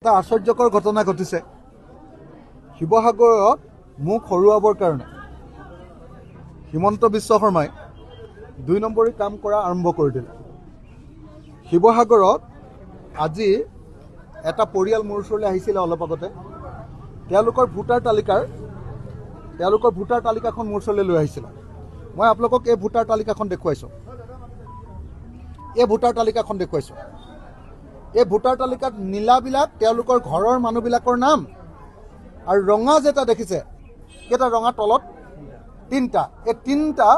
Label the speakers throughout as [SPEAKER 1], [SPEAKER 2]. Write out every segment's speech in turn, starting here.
[SPEAKER 1] এটা আশ্চৰ্যকৰ ঘটনা ঘটিছে শিৱসাগৰত মুখ হৰুৱাবৰ কাৰণে হিমন্ত বিশ্ব শৰ্মাই ২ নম্বৰী কাম কৰা আৰম্ভ কৰি দিলে। শিৱসাগৰত আজি এটা পৰিয়াল মোৰ ওচৰলৈ আহিছিল অলপ আগতে। তেওঁলোকৰ ভোটাৰ তালিকাখন মোৰ ওচৰলৈ লৈ আহিছিল। মই আপোনালোকক এই ভোটাৰ তালিকাখন দেখুৱাইছোঁ। এই ভোটাৰ তালিকাত নীলাবিলাক তেওঁলোকৰ ঘৰৰ মানুহবিলাকৰ নাম আৰু ৰঙা যেটা দেখিছে কেইটা ৰঙা তলত তিনিটা। এই তিনিটা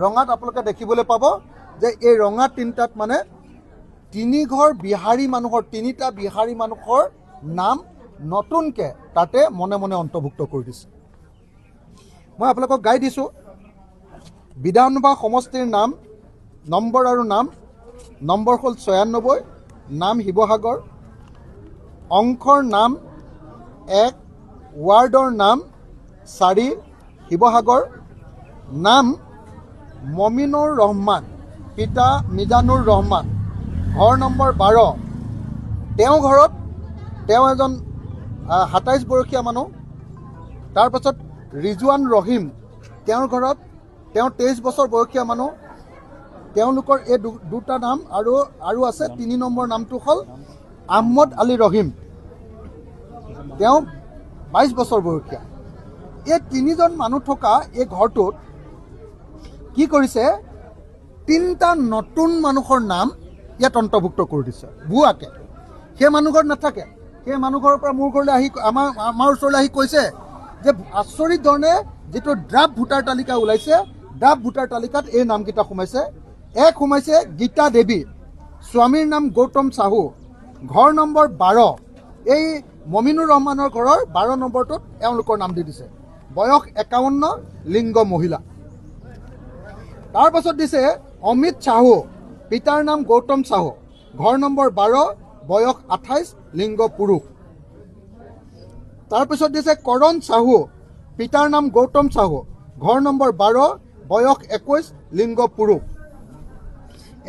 [SPEAKER 1] ৰঙাত আপোনালোকে দেখিবলৈ পাব যে এই ৰঙা তিনিটাত মানে তিনিটা বিহাৰী মানুহৰ নাম নতুনকৈ তাতে মনে মনে অন্তৰ্ভুক্ত কৰি দিছে। মই আপোনালোকক গাই দিছোঁ। বিধানসভা সমষ্টিৰ নাম নম্বৰ আৰু নম্বৰ হ'ল ৯৬, নাম শিৱসাগৰ, অংশৰ নাম ১, ৱাৰ্ডৰ নাম ৪ শিৱসাগৰ, নাম মমিনুৰ ৰহমান, পিতা মিজানুৰ ৰহমান, ঘৰ নম্বৰ ১২। তেওঁ এজন ২৭ বয়সীয়া মানুহ। তাৰপাছত ৰিজৱান ৰহিম, তেওঁৰ ঘৰত ২৩ বছৰ বয়সীয়া মানুহ। তেওঁলোকৰ এই দুটা নাম আৰু আছে। ৩ নম্বৰ নামটো হ'ল আহমদ আলী ৰহিম, তেওঁ ২২ বছৰ বয়সীয়া। এই তিনিজন মানুহ থকা এই ঘৰটোত কি কৰিছে, তিনিটা নতুন মানুহৰ নাম ইয়াত অন্তৰ্ভুক্ত কৰি দিছে ভুৱাকে। সেই মানুহ ঘৰত নাথাকে। সেই মানুহ ঘৰৰ পৰা মোৰ ঘৰলৈ আহি আমাৰ ওচৰলৈ আহি কৈছে যে আচৰিত ধৰণে যিটো ড্ৰাফ্ট ভোটাৰ তালিকা ওলাইছে, ড্ৰাফ্ট ভোটাৰ তালিকাত এই নামকেইটা সোমাইছে। এক সোমাইছে গীতা দেৱী, স্বামীৰ নাম গৌতম চাহু, ঘৰ নম্বৰ ১২। এই মমিনুৰ ৰহমানৰ ঘৰৰ ১২ নম্বৰটোত এওঁলোকৰ নাম দি দিছে। বয়স ৫১, লিংগ মহিলা। তাৰপাছত দিছে অমিত চাহু, পিতাৰ নাম গৌতম চাহু, ঘৰ নম্বৰ ১২, বয়স ২৮, লিংগ পুৰুষ। তাৰপিছত দিছে কৰণ চাহু, পিতাৰ নাম গৌতম চাহু, ঘৰ নম্বৰ ১২, বয়স ২১, লিংগ পুৰুষ।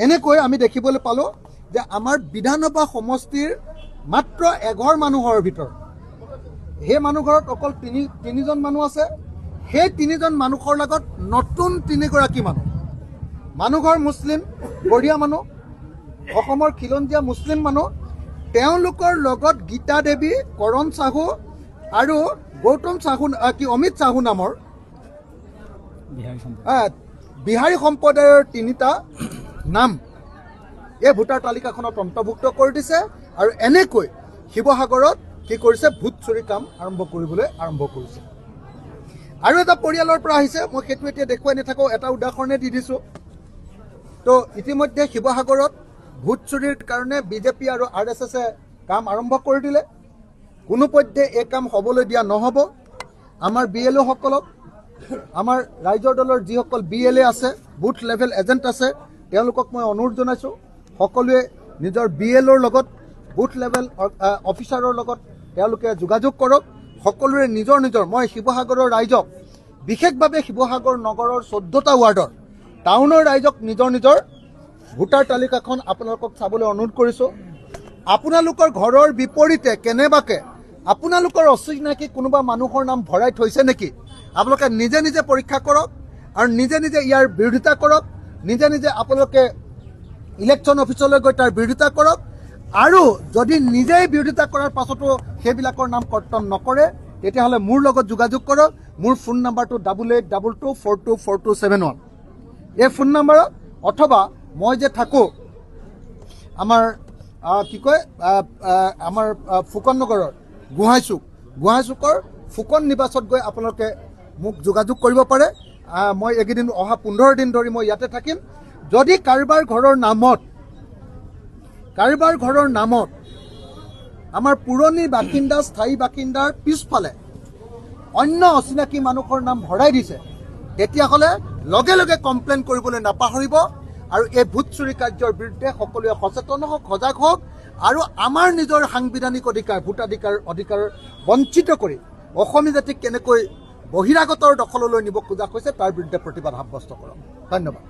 [SPEAKER 1] এনেকৈ আমি দেখিবলৈ পালোঁ যে আমাৰ বিধানসভা সমষ্টিৰ মাত্ৰ এঘৰ মানুহৰ ভিতৰত সেই মানুহ ঘৰত অকল তিনিজন মানুহ আছে। সেই তিনিজন মানুহৰ লগত নতুন ৩গৰাকী মানুহঘৰ মুছলিম, বঢ়িয়া মানুহ, অসমৰ খিলঞ্জীয়া মুছলিম মানুহ। তেওঁলোকৰ লগত গীতা দেৱী, কৰণ চাহু আৰু গৌতম চাহু অমিত চাহু নামৰ বিহাৰী সম্প্ৰদায়ৰ ৩টা নাম এই ভোটাৰ তালিকাখনত অন্তৰ্ভুক্ত কৰি দিছে। আৰু এনেকৈ শিৱসাগৰত কি কৰিছে, ভোট চুৰি কাম আৰম্ভ কৰিছে। আৰু এটা পৰিয়ালৰ পৰা আহিছে। মই সেইটো এতিয়া দেখুৱাই নাথাকোঁ, এটা উদাহৰণে দি দিছোঁ। তো ইতিমধ্যে শিৱসাগৰত ভোট চুৰিৰ কাৰণে বিজেপি আৰু RSSে কাম আৰম্ভ কৰি দিলে। কোনোপধ্যে এই কাম হ'বলৈ দিয়া নহ'ব। আমাৰ BLO সকলক, আমাৰ ৰাইজৰ দলৰ যিসকল BLA আছে, বুথ লেভেল এজেণ্ট আছে, তেওঁলোকক মই অনুৰোধ জনাইছোঁ, সকলোৱে নিজৰ BLOৰ লগত, বুথ লেভেল অফিচাৰৰ লগত তেওঁলোকে যোগাযোগ কৰক। সকলোৰে নিজৰ মই শিৱসাগৰৰ ৰাইজক, বিশেষভাৱে শিৱসাগৰ নগৰৰ 14টা ৱাৰ্ডৰ টাউনৰ ৰাইজক নিজৰ ভোটাৰ তালিকাখন আপোনালোকক চাবলৈ অনুৰোধ কৰিছোঁ। আপোনালোকৰ ঘৰৰ বিপৰীতে কেনেবাকে আপোনালোকৰ অচিনাকি কোনোবা মানুহৰ নাম ভৰাই থৈছে নেকি, আপোনালোকে নিজে পৰীক্ষা কৰক আৰু নিজে ইয়াৰ বিৰোধিতা কৰক। নিজে আপোনালোকে ইলেকশ্যন অফিচলৈ গৈ তাৰ বিৰোধিতা কৰক। আৰু যদি নিজেই বিৰোধিতা কৰাৰ পাছতো সেইবিলাকৰ নাম কৰ্তন নকৰে, তেতিয়াহ'লে মোৰ লগত যোগাযোগ কৰক। মোৰ ফোন নাম্বাৰটো 8822424271। এই ফোন নাম্বাৰত, অথবা মই যে থাকোঁ আমাৰ আমাৰ ফুকন নগৰৰ গোহাঁইচুকৰ ফুকন নিবাসত গৈ আপোনালোকে মোক যোগাযোগ কৰিব পাৰে। মই এইকেইদিন অহা 15 দিন ধৰি মই ইয়াতে থাকিম। যদি কাৰোবাৰ ঘৰৰ নামত আমাৰ পুৰণি বাসিন্দা, স্থায়ী বাসিন্দাৰ পিছফালে অন্য অচিনাকি মানুহৰ নাম ভৰাই দিছে, তেতিয়াহ'লে লগে কমপ্লেইন কৰিবলৈ নাপাহৰিব। আৰু এই ভোট চুৰি কাৰ্যৰ বিৰুদ্ধে সকলোৱে সচেতন হওক, সজাগ হওক। আৰু আমাৰ নিজৰ সাংবিধানিক অধিকাৰ বঞ্চিত কৰি অসমীয়া জাতিক কেনেকৈ বহিৰাগতৰ দখললৈ নিব খোজা হৈছে তাৰ বিৰুদ্ধে প্ৰতিবাদ সাব্যস্ত কৰক। ধন্যবাদ।